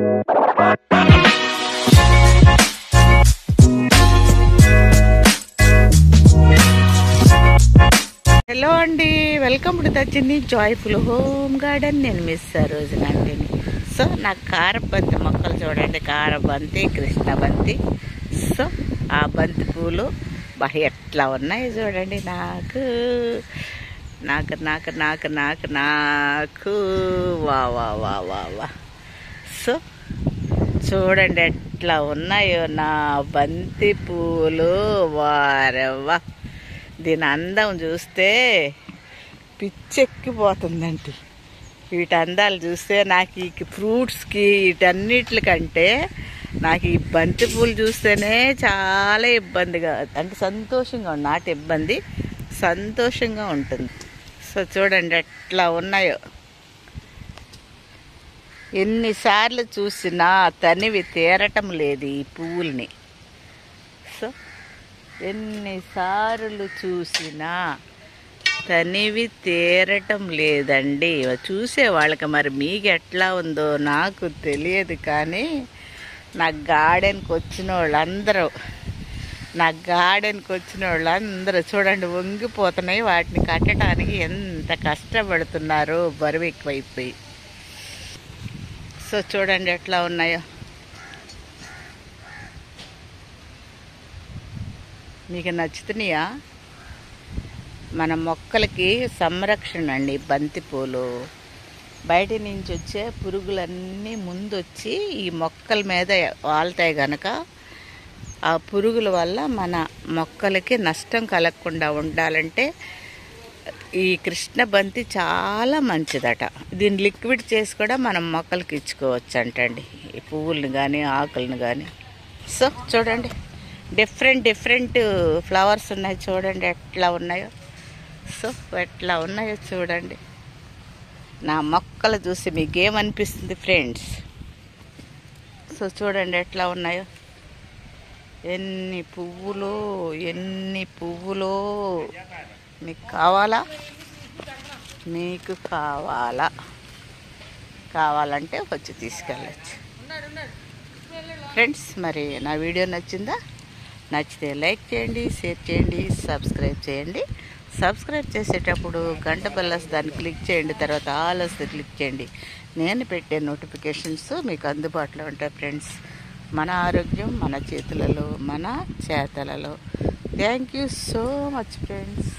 Hello అండి, welcome to దచ్చిని joyful home garden. నేను మిస్ రోజు నందిని. సో నాకు కారబంతి మొక్కలు చూడండి, కారబంతి, కృష్ణ బంతి. సో ఆ బంతి పూలు ఎట్లా ఉన్నాయి చూడండి. నాకు నాకు నాకు నాకు నాకు నాకు వా వా వా వా వా. సో చూడండి ఎట్లా ఉన్నాయో నా బంతి పూలు. వారవ్వా, దీని అందం చూస్తే పిచ్చెక్కిపోతుందండి. వీటి అందాలు చూస్తే నాకు ఈ ఫ్రూట్స్కి వీటన్నిటికంటే నాకు ఈ బంతి పూలు చూస్తేనే చాలా ఇబ్బందిగా, అంటే సంతోషంగా నాటి ఇబ్బంది సంతోషంగా ఉంటుంది. సో చూడండి ఎట్లా ఉన్నాయో. ఎన్నిసార్లు చూసినా తనివి తీరటం లేదు ఈ పువ్వుల్ని. సో ఎన్నిసార్లు చూసినా తనివి తీరటం లేదండి. చూసే వాళ్ళకి మరి మీకు ఎట్లా ఉందో నాకు తెలియదు, కానీ నా గార్డెన్కి వచ్చిన వాళ్ళందరూ చూడండి వంగిపోతున్నాయి. వాటిని కట్టడానికి ఎంత కష్టపడుతున్నారో బరువు ఎక్కువైపోయి. సో చూడండి ఎట్లా ఉన్నాయో. మీకు నచ్చుతున్నాయా? మన మొక్కలకి సంరక్షణ అండి బంతిపూలు. బయట నుంచి వచ్చే పురుగులన్నీ ముందొచ్చి ఈ మొక్కల మీద వాళ్తాయి కనుక ఆ పురుగుల వల్ల మన మొక్కలకి నష్టం కలగకుండా ఉండాలంటే ఈ కృష్ణ బంతి చాలా మంచిదట. దీన్ని లిక్విడ్ చేసి కూడా మనం మొక్కలకి ఇచ్చుకోవచ్చు అంటండి, ఈ పువ్వులను కానీ ఆకులను కానీ. సో చూడండి డిఫరెంట్ ఫ్లవర్స్ ఉన్నాయి. చూడండి ఎట్లా ఉన్నాయో. సో ఎట్లా ఉన్నాయో చూడండి. నా మొక్కలు చూసి మీకేమనిపిస్తుంది ఫ్రెండ్స్? సో చూడండి ఎట్లా ఉన్నాయో. ఎన్ని పువ్వులో. మీకు కావాలంటే వచ్చి తీసుకెళ్ళచ్చు ఫ్రెండ్స్. మరి నా వీడియో నచ్చిందా? నచ్చితే లైక్ చేయండి, షేర్ చేయండి, సబ్స్క్రైబ్ చేయండి. సబ్స్క్రైబ్ చేసేటప్పుడు గంట బెల్ దాన్ని క్లిక్ చేయండి, తర్వాత ఆల్ వస్తే క్లిక్ చేయండి. నేను పెట్టే నోటిఫికేషన్స్ మీకు అందుబాటులో ఉంటాయి ఫ్రెండ్స్. మన ఆరోగ్యం మన చేతులలో, మన చేతలలో. Thank you so much friends.